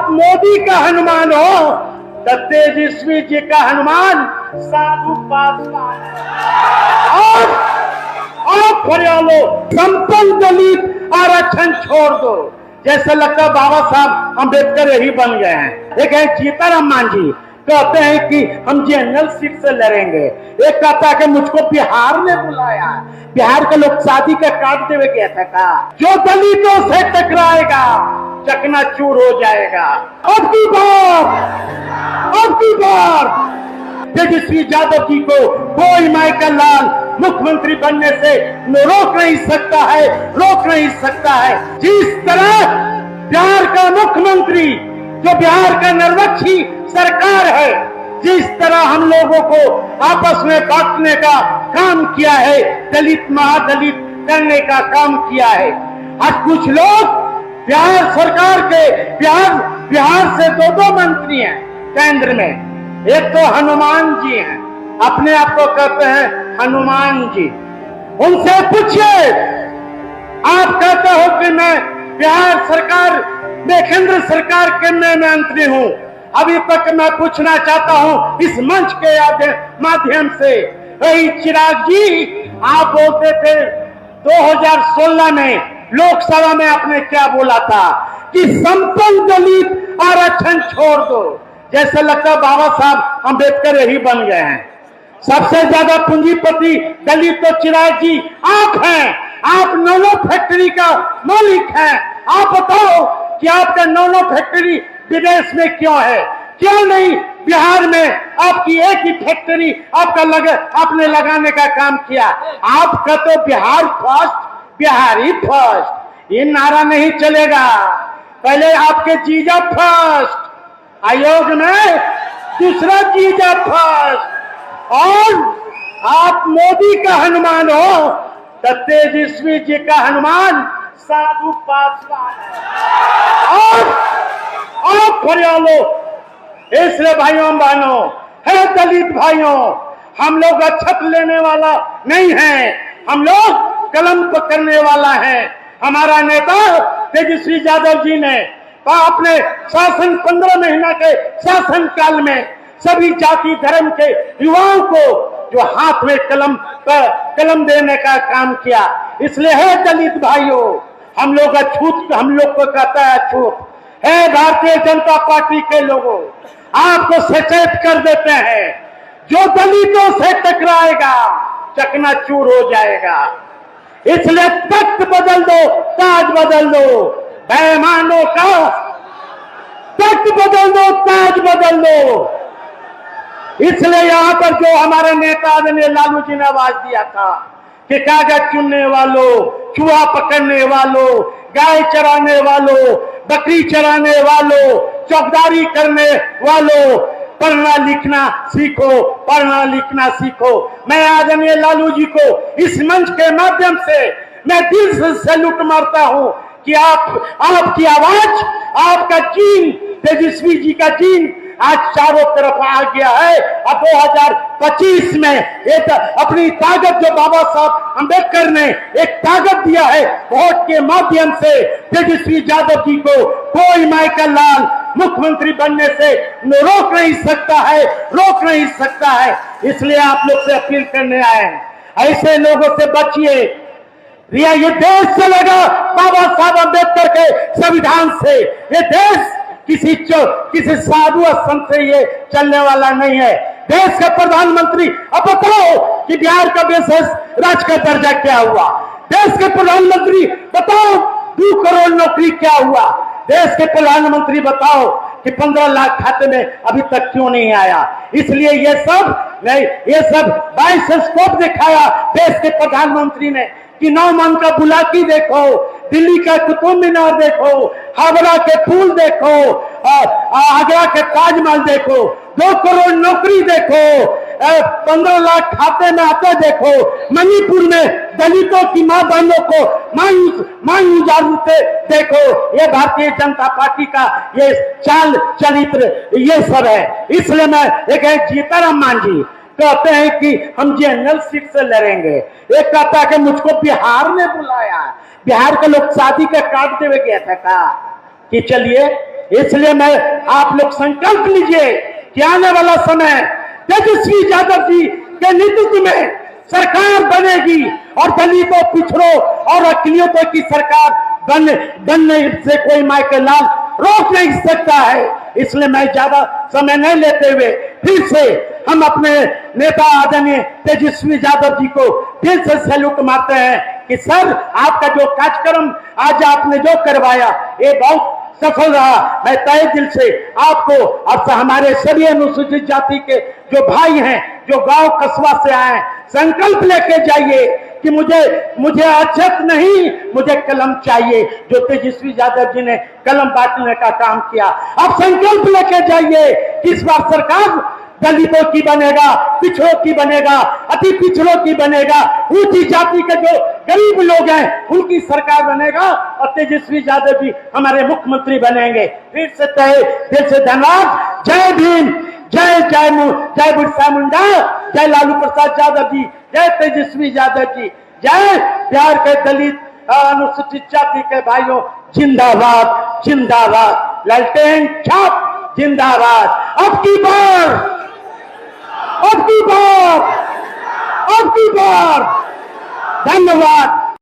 आप मोदी का हनुमान हो तो तेजस्वी जी का हनुमान साधु पासवान आप हरियाणा संपन्न दलित आरक्षण छोड़ दो। जैसे लगता है बाबा साहब अम्बेडकर यही बन गए हैं। एक है सीताराम मांझी कहते हैं कि हम जनरल सीट से लड़ेंगे। एक कहता है कि मुझको बिहार ने बुलाया, बिहार के लोग शादी का कार्ड देवे गया था। जो दलितों से टकराएगा चकनाचूर हो जाएगा। अब की बार तेजस्वी यादव जी को कोई माइकल लाल मुख्यमंत्री बनने से रोक नहीं सकता है। जिस तरह बिहार का मुख्यमंत्री जो बिहार का निर्वक्षी सरकार है, जिस तरह हम लोगों को आपस में बांटने का काम किया है, दलित महादलित करने का काम किया है। आज कुछ लोग बिहार सरकार के बिहार से दो मंत्री हैं केंद्र में। एक तो हनुमान जी हैं, अपने आप को कहते हैं हनुमान जी। उनसे पूछिए, आप कहते हो कि मैं बिहार सरकार में केंद्र सरकार के मैं मंत्री हूं। अभी तक मैं पूछना चाहता हूं इस मंच के माध्यम से, वही चिराग जी आप बोलते थे 2016 में लोकसभा में आपने क्या बोला था कि संपन्न दलित आरक्षण छोड़ दो। जैसे लगता है बाबा साहब अम्बेडकर यही बन गए हैं। सबसे ज्यादा पूंजीपति दलित तो चिराग जी आप हैं। आप नैनो फैक्ट्री का मालिक हैं। आप बताओ कि आपका नैनो फैक्ट्री विदेश में क्यों है, क्यों नहीं बिहार में आपकी एक ही फैक्ट्री आपने लगाने का काम किया। आपका तो बिहार फर्स्ट, बिहारी फर्स्ट, ये नारा नहीं चलेगा। पहले आपके जीजा फर्स्ट, आयोग में दूसरा जीजा फर्स्ट। और आप मोदी का हनुमान हो तो तेजस्वी जी का हनुमान साधु पासवान आप हरियाणा। इसलिए भाइयों बहनों है दलित भाइयों, हम लोग अक्षत लेने वाला नहीं है, हम लोग कलम पकड़ने वाला है। हमारा नेता तेजस्वी यादव जी ने अपने शासन 15 महीना के शासन काल में सभी जाति धर्म के युवाओं को जो हाथ में कलम देने का काम किया। इसलिए है दलित भाइयों, हम लोग अछूत, हम लोग को कहता है अछूत है भारतीय जनता पार्टी के लोगों, आपको सचेत कर देते हैं। जो दलितों से टकराएगा चकनाचूर हो जाएगा। इसलिए तख्त बदल दो, ताज बदल दो, बेईमानों का तख्त बदल दो, ताज बदल दो। इसलिए यहाँ पर जो हमारे नेता ने लालू जी ने आवाज दिया था कि कागज चुनने वालों, चूहा पकड़ने वालों, गाय चराने वालों, बकरी चराने वालों, चौकीदारी करने वालों, पढ़ना लिखना सीखो। मैं आदरणीय लालू जी को इस मंच के माध्यम से मैं दिल से सैल्यूट मारता हूं कि आपकी आवाज, आपका जीन, तेजस्वी जी का जीन आज चारों तरफ आ गया है। अब 2025 में एक अपनी ताकत जो बाबा साहब अम्बेडकर ने एक ताकत दिया है, वोट के माध्यम से तेजस्वी यादव जी को कोई माइकल लाल मुख्यमंत्री बनने से रोक नहीं सकता है। इसलिए आप लोग से अपील करने आए हैं, ऐसे लोगों से बचिए। ये देश चलेगा बाबा साहब अम्बेडकर के संविधान से। ये देश किसी साधु संत से ये चलने वाला नहीं है। देश का प्रधानमंत्री, अब बताओ कि बिहार का विशेष राज्य का दर्जा क्या हुआ? देश के प्रधानमंत्री बताओ 2 करोड़ नौकरी क्या हुआ? देश के प्रधानमंत्री बताओ कि 15 लाख खाते में अभी तक क्यों नहीं आया? इसलिए ये सब बाइस्कोप दिखाया देश के प्रधानमंत्री ने कि 9 मन का बुलाकी देखो, दिल्ली का कुतुब मीनार देखो, हावड़ा के पुल देखो, आगरा के ताजमहल देखो, 2 करोड़ नौकरी देखो, 15 लाख खाते में आते देखो, मणिपुर में दलितों की मां बहनों को मायूं जागते देखो। ये भारतीय जनता पार्टी का ये चाल चरित्र ये सब है। इसलिए मैं एक सीताराम मांझी कहते हैं कि हम जनरल सीट से लड़ेंगे। एक कहता है कि मुझको बिहार ने बुलाया, बिहार के लोग शादी का कार्ड देवे गया था कि चलिए इसलिए मैं आप लोग संकल्प लीजिए कि आने वाला समय तेजस्वी यादव जी के नेतृत्व में सरकार बनेगी और दलितों, पिछड़ों और अकलियतों की सरकार बनने से कोई मायके लाल रोक नहीं सकता है। इसलिए मैं ज्यादा समय नहीं लेते हुए फिर से हम अपने नेता आदरणीय तेजस्वी यादव जी को फिर से सैल्यूट मारते हैं कि सर, आपका जो कार्यक्रम आज आपने जो करवाया ये बहुत सफल रहा। मैं तहे दिल से आपको और हमारे सभी अनुसूचित जाति के जो भाई हैं, जो गांव कस्बा से आए, संकल्प लेके जाइए कि मुझे अक्षत नहीं, मुझे कलम चाहिए। जो तेजस्वी यादव जी ने कलम बांटने का काम किया, अब संकल्प लेके जाइए कि इस बार सरकार दलितों की बनेगा, पिछड़ों की बनेगा, अति पिछड़ों की बनेगा, ऊंची जाति के जो गरीब लोग हैं उनकी सरकार बनेगा और तेजस्वी यादव जी हमारे मुख्यमंत्री बनेंगे। फिर से तहे दिल से धन्यवाद। जय भीम, जय जय जय बिरसा मुंडा, जय लालू प्रसाद यादव जी, जय तेजस्वी यादव जी, जय बिहार के दलित अनुसूचित जाति के भाइयों, जिंदाबाद जिंदाबाद, लालटेन छाप जिंदाबाद। अब की बार धन्यवाद।